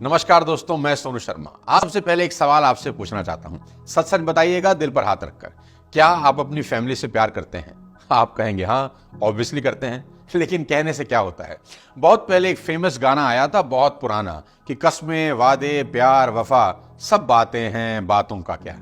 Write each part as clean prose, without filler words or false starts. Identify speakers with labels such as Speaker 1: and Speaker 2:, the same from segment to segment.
Speaker 1: नमस्कार दोस्तों, मैं सोनू शर्मा। आपसे पहले एक सवाल आपसे पूछना चाहता हूं। सच सच बताइएगा, दिल पर हाथ रखकर। क्या आप अपनी फैमिली से प्यार करते हैं? आप कहेंगे हाँ, ऑब्वियसली करते हैं। लेकिन कहने से क्या होता है? बहुत पहले एक फेमस गाना आया था, बहुत पुराना, कि कस्में, वादे, प्यार, वफा सब बातें हैं, बातों का क्या।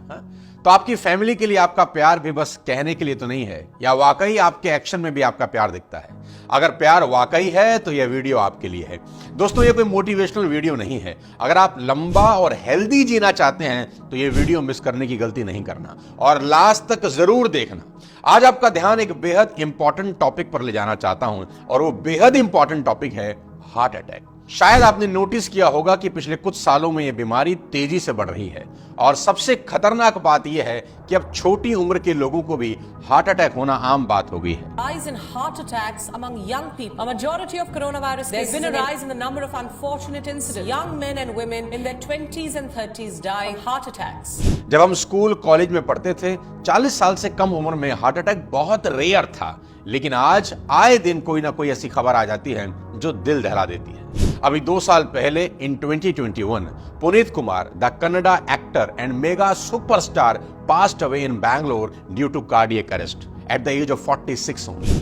Speaker 1: तो आपकी फैमिली के लिए आपका प्यार भी बस कहने के लिए तो नहीं है, या वाकई आपके एक्शन में भी आपका प्यार दिखता है? अगर प्यार वाकई है तो यह वीडियो आपके लिए है। दोस्तों, ये कोई मोटिवेशनल वीडियो नहीं है। अगर आप लंबा और हेल्दी जीना चाहते हैं तो यह वीडियो मिस करने की गलती नहीं करना और लास्ट तक जरूर देखना। आज आपका ध्यान एक बेहद इंपॉर्टेंट टॉपिक पर ले जाना चाहता हूं, और वो बेहद इंपॉर्टेंट टॉपिक है हार्ट अटैक। शायद आपने नोटिस किया होगा कि पिछले कुछ सालों में यह बीमारी तेजी से बढ़ रही है, और सबसे खतरनाक बात यह है कि अब छोटी उम्र के लोगों को भी हार्ट अटैक होना आम बात हो गई है।
Speaker 2: Rise in heart attacks among young people. A majority of coronavirus cases. There's been a rise in the number of unfortunate incidents. Young men and women in their 20s and 30s dying of heart attacks.
Speaker 1: जब हम school college में पढ़ते थे, 40 साल से कम उम्र में heart attack बहुत रेयर था, लेकिन आज आए दिन कोई ना कोई ऐसी खबर आ जाती है जो दिल दहला देती है। अभी 2 साल पहले in 2021 Puneet Kumar, the Kannada actor and mega superstar, passed away in Bangalore due to cardiac arrest at the age of 46 only.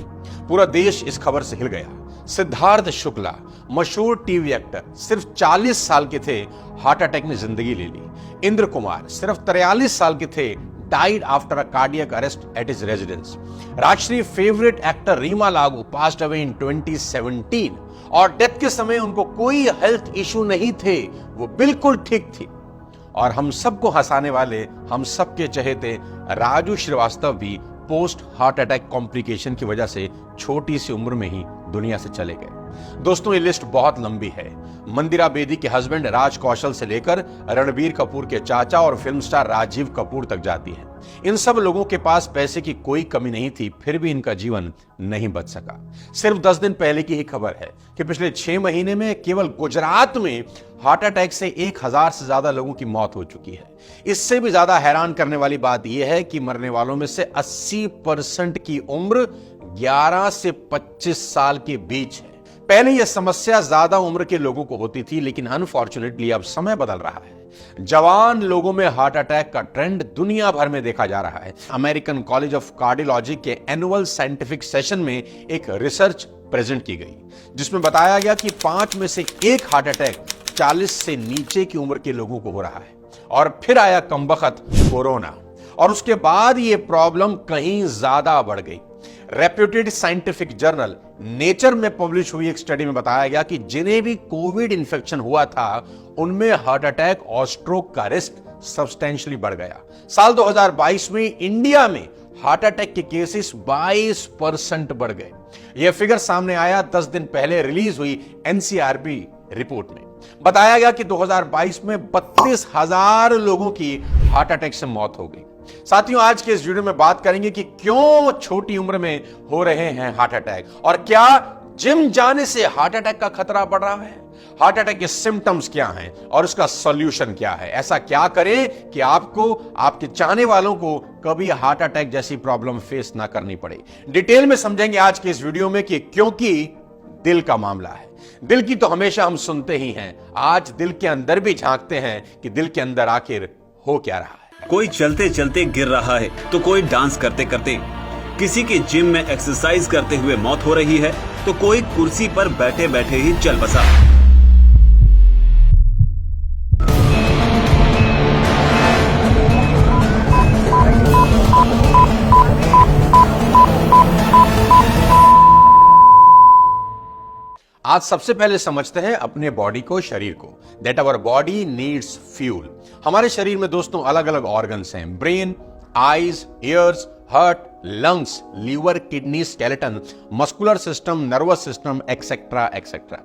Speaker 1: पूरा देश इस खबर से हिल गया। सिद्धार्थ शुक्ला, मशहूर टीवी एक्टर, सिर्फ 40 साल के थे, हार्ट अटैक ने जिंदगी ले ली। इंद्र कुमार सिर्फ 43 साल के थे, died after a cardiac arrest at his residence. Rajshri favourite actor Reema Lagoo passed away in 2017, और डेथ के समय उनको कोई हेल्थ इशू नहीं थे, वो बिल्कुल ठीक थी। और हम सबको हंसाने वाले, हम सबके चहेते राजू श्रीवास्तव भी पोस्ट हार्ट अटैक कॉम्प्लिकेशन की वजह से छोटी सी उम्र में ही दुनिया से चले गए। दोस्तों, ये लिस्ट बहुत लंबी है। मंदिरा बेदी के हस्बैंड राज कौशल से लेकर रणबीर कपूर के चाचा और फिल्म स्टार राजीव कपूर तक जाती है। इन सब लोगों के पास पैसे की कोई कमी नहीं थी, फिर भी इनका जीवन नहीं बच सका। सिर्फ 10 दिन पहले की ही खबर है कि पिछले 6 महीने में केवल गुजरात में हार्ट अटैक से 1000 से ज्यादा लोगों की मौत हो चुकी है। इससे भी ज्यादा हैरान करने वाली बात यह है कि मरने वालों में से 80% की उम्र 11 से 25 साल के बीच है। पहले यह समस्या ज्यादा उम्र के लोगों को होती थी, लेकिन अनफॉर्चुनेटली अब समय बदल रहा है। जवान लोगों में हार्ट अटैक का ट्रेंड दुनिया भर में देखा जा रहा है। अमेरिकन कॉलेज ऑफ कार्डियोलॉजी के एनुअल साइंटिफिक सेशन में एक रिसर्च प्रेजेंट की गई, जिसमें बताया गया कि 5 में से 1 हार्ट अटैक 40 से नीचे की उम्र के लोगों को हो रहा है। और फिर आया कमबख्त कोरोना, और उसके बाद यह प्रॉब्लम कहीं ज्यादा बढ़ गई। रेप्यूटेड साइंटिफिक जर्नल नेचर में पब्लिश हुई एक स्टडी में बताया गया कि जिन्हें भी कोविड इंफेक्शन हुआ था, उनमें हार्ट अटैक और स्ट्रोक का रिस्क सब्सटेंशियली बढ़ गया। साल 2022 में इंडिया में हार्ट अटैक के केसेस 22% बढ़ गए। यह फिगर सामने आया 10 दिन पहले रिलीज हुई एनसीआरबी रिपोर्ट में। बताया गया कि 2022 में 32,000 लोगों की हार्ट अटैक से मौत हो गई। साथियों, आज के इस वीडियो में बात करेंगे कि क्यों छोटी उम्र में हो रहे हैं हार्ट अटैक, और क्या जिम जाने से हार्ट अटैक का खतरा बढ़ रहा है। हार्ट अटैक के सिम्टम्स क्या हैं और उसका सॉल्यूशन क्या है। ऐसा क्या करें कि आपको, आपके चाहने वालों को कभी हार्ट अटैक जैसी प्रॉब्लम फेस ना करनी पड़े। डिटेल में समझेंगे आज के इस वीडियो में कि क्योंकि दिल का मामला है। दिल की तो हमेशा हम सुनते ही हैं, आज दिल के अंदर भी झांकते हैं कि दिल के अंदर आखिर हो क्या रहा है।
Speaker 3: कोई चलते चलते गिर रहा है तो कोई डांस करते करते, किसी के जिम में एक्सरसाइज करते हुए मौत हो रही है तो कोई कुर्सी पर बैठे बैठे ही चल बसा।
Speaker 1: आज सबसे पहले समझते हैं अपने बॉडी को, शरीर को। That our body needs fuel. हमारे शरीर में दोस्तों अलग अलग ऑर्गन्स हैं। Brain, eyes, ears, heart, lungs, liver, kidney, skeleton, muscular system, nervous system, etcetera etcetera.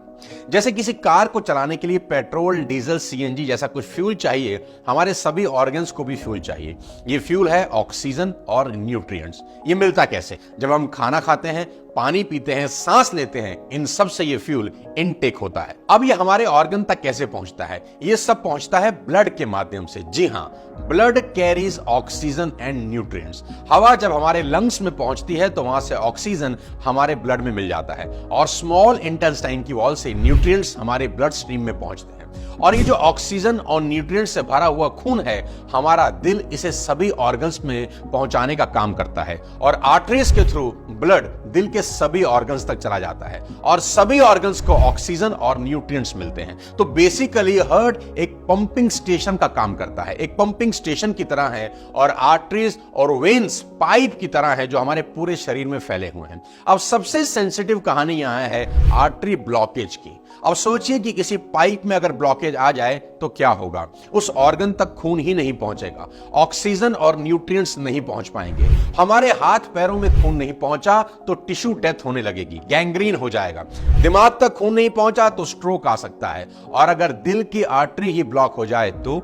Speaker 1: जैसे किसी कार को चलाने के लिए पेट्रोल, डीजल, सीएनजी जैसा कुछ फ्यूल चाहिए, हमारे सभी ऑर्गन्स को भी फ्यूल चाहिए। ये फ्यूल है ऑक्सीजन और न्यूट्रिएंट्स। ये मिलता कैसे? जब हम खाना खाते हैं, पानी पीते हैं, सांस लेते हैं, इन सब से ये फ्यूल इनटेक होता है। अब ये हमारे ऑर्गन तक कैसे पहुंचता है? ये सब पहुंचता है ब्लड के माध्यम से। जी हां, blood carries oxygen and nutrients. हवा जब हमारे लंग्स में पहुंचती है तो वहां से ऑक्सीजन हमारे ब्लड में मिल जाता है, और स्मॉल इंटेस्टाइन की वॉल से न्यूट्रिएंट्स हमारे ब्लड स्ट्रीम में पहुंचते हैं। और ये जो ऑक्सीजन और न्यूट्रिएंट से भरा हुआ खून है, हमारा दिल इसे सभी ऑर्गन्स में पहुंचाने का काम करता है और आर्टरीज के थ्रू ब्लड दिल के सभी ऑर्गन्स तक चला जाता है और सभी ऑर्गन्स को ऑक्सीजन और न्यूट्रिएंट्स मिलते हैं। तो बेसिकली हार्ट एक पंपिंग स्टेशन का काम करता है, एक पंपिंग स्टेशन की तरह है और आर्टरीज और वेन्स पाइप की तरह है जो हमारे पूरे शरीर में फैले हुए हैं। अब सबसे सेंसिटिव कहानी यहां है आर्टरी ब्लॉकेज की। अब सोचिए कि किसी पाइप में अगर ब्लॉकेज आ जाए तो क्या होगा? उस ऑर्गन तक खून ही नहीं पहुंचेगा, ऑक्सीजन और न्यूट्रिएंट्स नहीं पहुंच पाएंगे, हमारे हाथ पैरों में खून नहीं पहुंचा तो टिश्यू डेथ होने लगेगी, गैंग्रीन हो जाएगा, दिमाग तक खून नहीं पहुंचा तो स्ट्रोक आ सकता है और अगर दिल की आर्टरी ही ब्लॉक हो जाए तो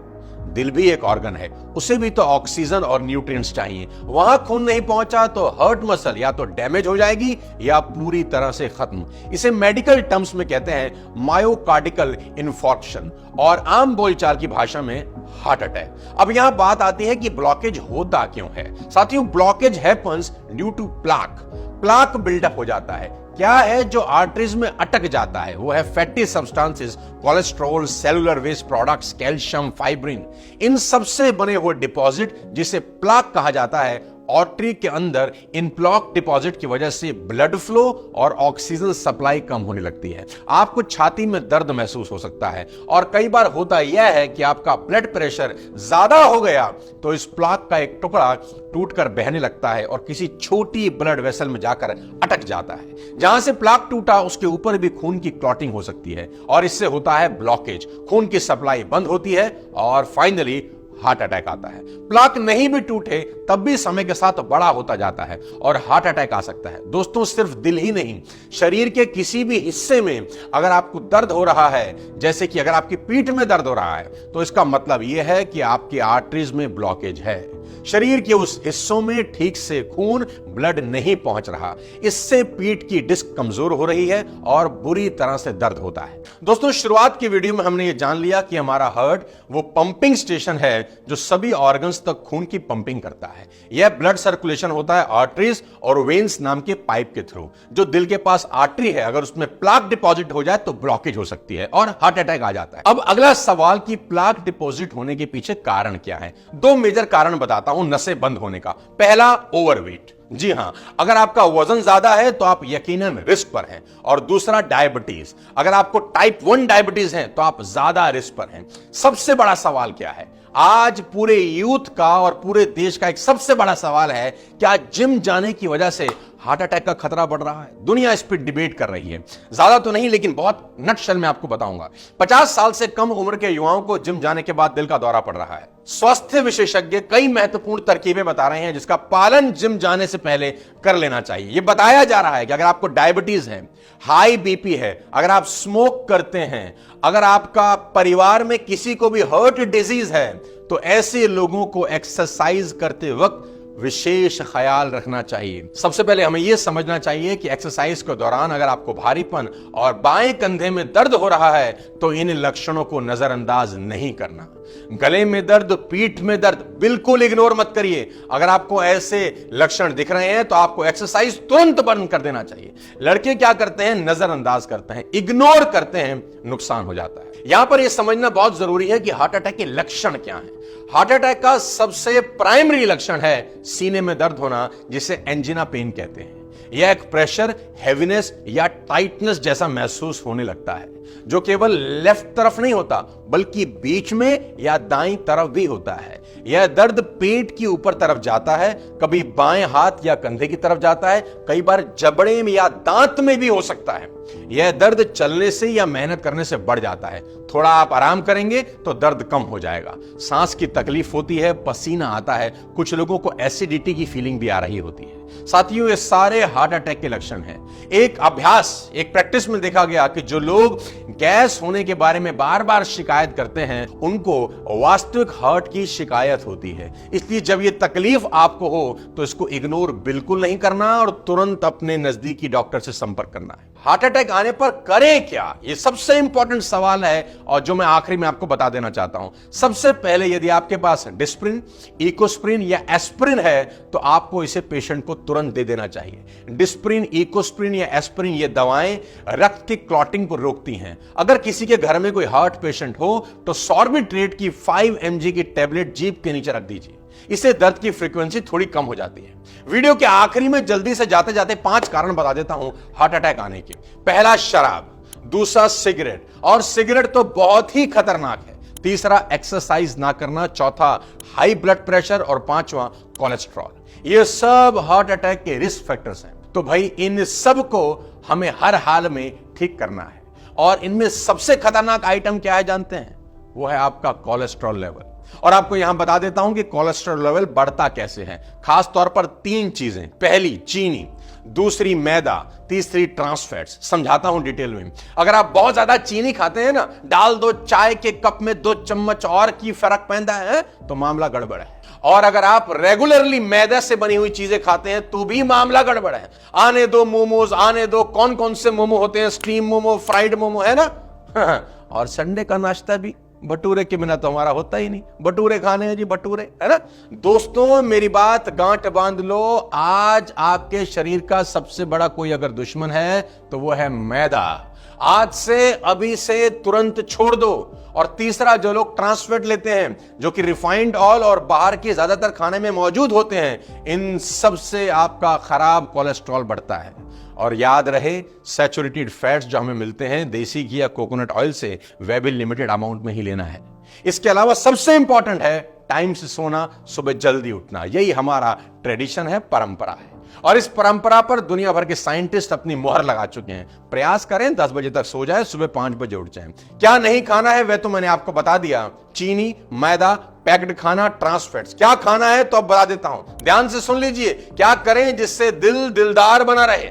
Speaker 1: दिल भी एक ऑर्गन है, उसे भी तो ऑक्सीजन और न्यूट्रिएंट्स चाहिए। वहां खून नहीं पहुंचा तो हार्ट मसल या तो डैमेज हो जाएगी या पूरी तरह से खत्म। इसे मेडिकल टर्म्स में कहते हैं मायोकार्डिकल इन्फॉर्क्शन और आम बोलचाल की भाषा में हार्ट अटैक। अब यहां बात आती है कि ब्लॉकेज होता क्यों है। साथियों, blockage happens due to plaque buildup हो जाता है। क्या है जो आर्टरीज में अटक जाता है? वो है fatty substances, cholesterol, cellular waste products, calcium, fibrin, इन सबसे बने हुए डिपॉजिट जिसे प्लाक कहा जाता है। आर्टरी के अंदर इन प्लाक डिपॉजिट की वजह से ब्लड फ्लो और ऑक्सीजन सप्लाई कम होने लगती है। आपको छाती में दर्द महसूस हो सकता है और कई बार होता यह है कि आपका ब्लड प्रेशर ज्यादा हो गया तो इस प्लाक का एक टुकड़ा टूटकर बहने लगता है और किसी छोटी ब्लड वेसल में जाकर अटक जाता है। जहां से प्लाक टूटा उसके ऊपर भी खून की क्लॉटिंग हो सकती है और इससे होता है ब्लॉकेज, खून की सप्लाई बंद होती है और फाइनली हार्ट अटैक आता है। प्लाक नहीं भी टूटे तब भी समय के साथ बड़ा होता जाता है और हार्ट अटैक आ सकता है। दोस्तों, सिर्फ दिल ही नहीं, शरीर के किसी भी हिस्से में अगर आपको दर्द हो रहा है, जैसे कि अगर आपकी पीठ में दर्द हो रहा है, तो इसका मतलब यह है कि आपकी आर्टरीज में ब्लॉकेज है। शरीर के उस हिस्सों में ठीक से खून, ब्लड नहीं पहुंच रहा, इससे पीठ की डिस्क कमजोर हो रही है और बुरी तरह से दर्द होता है। दोस्तों, शुरुआत की वीडियो में हमने ये जान लिया कि हमारा हार्ट वो पंपिंग स्टेशन है जो सभी ऑर्गन्स तक खून की पंपिंग करता है। यह ब्लड सर्कुलेशन होता है आर्टरीज और वेन्स नाम के पाइप के थ्रू। जो दिल के पास आर्टरी है, अगर उसमें प्लाक डिपॉजिट हो जाए तो ब्लॉकेज हो सकती है और हार्ट अटैक आ जाता है। अब अगला सवाल कि प्लाक डिपॉजिट होने के पीछे कारण क्या है? दो मेजर कारण बताता हूं नसें बंद होने का। पहला, ओवरवेट। जी हां, अगर आपका वजन ज्यादा है तो आप यकीनन रिस्क पर हैं। और दूसरा, डायबिटीज। अगर आपको टाइप 1 डायबिटीज है तो आप ज्यादा रिस्क पर हैं। सबसे बड़ा सवाल क्या है? आज पूरे यूथ का और पूरे देश का एक सबसे बड़ा सवाल है, क्या जिम जाने की वजह से हार्ट अटैक का खतरा बढ़ रहा है? दुनिया इस पर डिबेट कर रही है, ज्यादा तो नहीं लेकिन बहुत नटशल में आपको बताऊंगा। 50 साल से कम उम्र के युवाओं को जिम जाने के बाद दिल का दौरा पड़ रहा है। स्वास्थ्य विशेषज्ञ कई महत्वपूर्ण तरकीबें बता रहे हैं जिसका पालन जिम जाने से पहले कर लेना चाहिए। यह बताया जा रहा है कि अगर आपको डायबिटीज है, हाई बीपी है, अगर आप स्मोक करते हैं, अगर आपका परिवार में किसी को भी हार्ट डिजीज है, तो ऐसे लोगों को एक्सरसाइज करते वक्त विशेष ख्याल रखना चाहिए। सबसे पहले हमें यह समझना चाहिए कि एक्सरसाइज के दौरान अगर आपको भारीपन और बाएं कंधे में दर्द हो रहा है तो इन लक्षणों को नजरअंदाज नहीं करना। गले में दर्द, पीठ में दर्द बिल्कुल इग्नोर मत करिए। अगर आपको ऐसे लक्षण दिख रहे हैं तो आपको एक्सरसाइज तुरंत बंद कर देना चाहिए। लड़के क्या करते हैं? नजरअंदाज करते हैं, इग्नोर करते हैं, नुकसान हो जाता है। यहां पर यह समझना बहुत जरूरी है कि हार्ट अटैक के लक्षण क्या हैं। हार्ट अटैक का सबसे प्राइमरी लक्षण है सीने में दर्द होना, जिसे एंजिना पेन कहते हैं। यह एक प्रेशर, हैवीनेस या टाइटनेस जैसा महसूस होने लगता है जो केवल लेफ्ट तरफ नहीं होता बल्कि बीच में या दाईं तरफ भी होता है। यह दर्द पेट की ऊपर तरफ जाता है, कभी बाएं हाथ या कंधे की तरफ जाता है, कई बार जबड़े में या दांत में भी हो सकता है। यह दर्द चलने से या मेहनत करने से बढ़ जाता है। थोड़ा आप आराम करेंगे तो दर्द कम हो जाएगा। सांस की तकलीफ होती है, पसीना आता है, कुछ लोगों को एसिडिटी की फीलिंग भी आ रही होती है। साथियों, ये सारे हार्ट अटैक के लक्षण हैं। एक अभ्यास, एक प्रैक्टिस में देखा गया कि जो लोग गैस होने के बारे में बार बार शिकायत करते हैं उनको वास्तविक हार्ट की शिकायत होती है। इसलिए जब ये तकलीफ आपको हो तो इसको इग्नोर बिल्कुल नहीं करना और तुरंत अपने नजदीकी डॉक्टर से संपर्क करना है। हार्ट अटैक आने पर करें क्या, ये सबसे इंपॉर्टेंट सवाल है और जो मैं आखिरी में आपको बता देना चाहता हूं। सबसे पहले यदि आपके पास डिस्प्रिन, इकोस्प्रिन या एस्प्रिन है तो आपको इसे पेशेंट को तुरंत दे देना चाहिए। डिस्प्रिन, इकोस्प्रिन या एस्प्रिन ये दवाएं रक्त की क्लॉटिंग को रोकती हैं। अगर किसी के घर में कोई हार्ट पेशेंट हो तो सॉर्बिट्रेट की 5 mg की टेबलेट जीभ के नीचे रख दीजिए, इससे दर्द की फ्रीक्वेंसी थोड़ी कम हो जाती है। वीडियो के आखिरी में जल्दी से जाते जाते 5 कारण बता देता हूं हार्ट अटैक आने के। पहला शराब, दूसरा सिगरेट, और सिगरेट तो बहुत ही खतरनाक है। तीसरा एक्सरसाइज ना करना, चौथा हाई ब्लड प्रेशर और पांचवा कोलेस्ट्रॉल। ये सब हार्ट अटैक के रिस्क फैक्टर्स हैं। तो भाई इन सब को हमें हर हाल में ठीक करना है और इनमें सबसे खतरनाक आइटम क्या है जानते हैं? वो है आपका कोलेस्ट्रॉल लेवल। और आपको यहां बता देता हूं कि कोलेस्ट्रॉल लेवल बढ़ता कैसे है। खास तौर पर 3 चीजें, पहली चीनी, दूसरी मैदा, तीसरी ट्रांस फैट्स। समझाता हूं डिटेल में। अगर आप बहुत ज्यादा चीनी खाते हैं ना, डाल दो चाय के कप में 2 चम्मच और की फर्क पैदा है तो मामला गड़बड़ है। और अगर आप रेगुलरली मैदा से बनी हुई चीजें खाते हैं तो भी मामला गड़बड़ है। आने दो मोमोज, आने दो, कौन कौन से मोमो होते हैं, स्टीम मोमो, फ्राइड मोमो, है ना। और संडे का नाश्ता भी भटूरे के बिना तो हमारा होता ही नहीं। भटूरे खाने हैं जी, भटूरे, है ना। दोस्तों मेरी बात गांठ बांध लो, आज आपके शरीर का सबसे बड़ा कोई अगर दुश्मन है तो वो है मैदा। आज से, अभी से तुरंत छोड़ दो। और तीसरा, जो लोग ट्रांस फैट लेते हैं जो कि रिफाइंड ऑयल और बाहर के ज्यादातर खाने में मौजूद होते हैं, इन सब से आपका खराब कोलेस्ट्रॉल बढ़ता है। और याद रहे, सैचुरेटेड फैट्स जो हमें मिलते हैं देसी घी या कोकोनट ऑयल से, वह भी लिमिटेड अमाउंट में ही लेना है। इसके अलावा सबसे इंपॉर्टेंट है टाइम से सोना, सुबह जल्दी उठना। यही हमारा ट्रेडिशन है, परंपरा है। और इस परंपरा पर दुनिया भर के साइंटिस्ट अपनी मोहर लगा चुके हैं। प्रयास करें 10 बजे तक सो जाए, सुबह 5 बजे उठ जाएं। क्या नहीं खाना है वह तो मैंने आपको बता दिया। चीनी, मैदा, पैक्ड खाना, ट्रांस फैट्स। क्या खाना है तो अब बता देता हूं, ध्यान से सुन लीजिए। क्या करें जिससे दिल दिलदार बना रहे?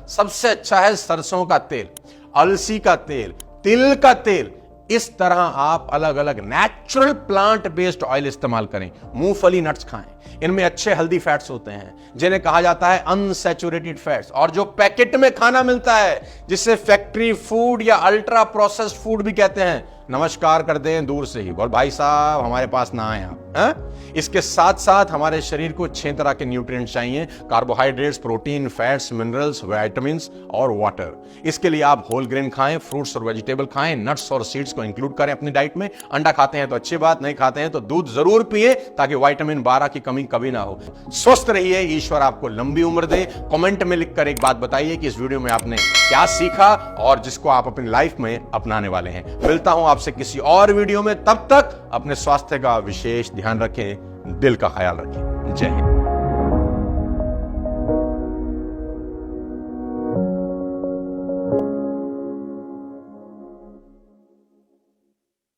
Speaker 1: सबसे अच्छा है सरसों का तेल, अलसी का तेल, तिल का तेल। इस तरह आप अलग अलग नेचुरल प्लांट बेस्ड ऑयल इस्तेमाल करें। मूंगफली नट्स खाएं, इनमें अच्छे हेल्दी फैट्स होते हैं जिन्हें कहा जाता है अनसैचुरेटेड फैट्स। और जो पैकेट में खाना मिलता है जिसे फैक्ट्री फूड या अल्ट्रा प्रोसेस्ड फूड भी कहते हैं, नमस्कार कर दें दूर से ही, बोल भाई साहब हमारे पास ना आए आप। इसके साथ साथ हमारे शरीर को 6 तरह के न्यूट्रिएंट्स चाहिए: carbohydrates, protein, fats, minerals, vitamins और वाटर। इसके लिए आप होल ग्रेन खाएं, फ्रूट्स और वेजिटेबल खाएं, नट्स और सीड्स को इंक्लूड करें अपनी डाइट में। अंडा खाते हैं तो अच्छी बात, नहीं खाते हैं तो दूध जरूर पिए ताकि विटामिन 12 की कमी कभी ना हो। स्वस्थ रहिए, ईश्वर आपको लंबी उम्र दे। कमेंट में लिखकर एक बात बताइए कि इस वीडियो में आपने क्या सीखा और जिसको आप अपनी लाइफ में अपनाने वाले हैं। मिलता हूं आपसे किसी और वीडियो में, तब तक अपने स्वास्थ्य का विशेष ध्यान रखें, दिल का ख्याल रखें। जय हिंद।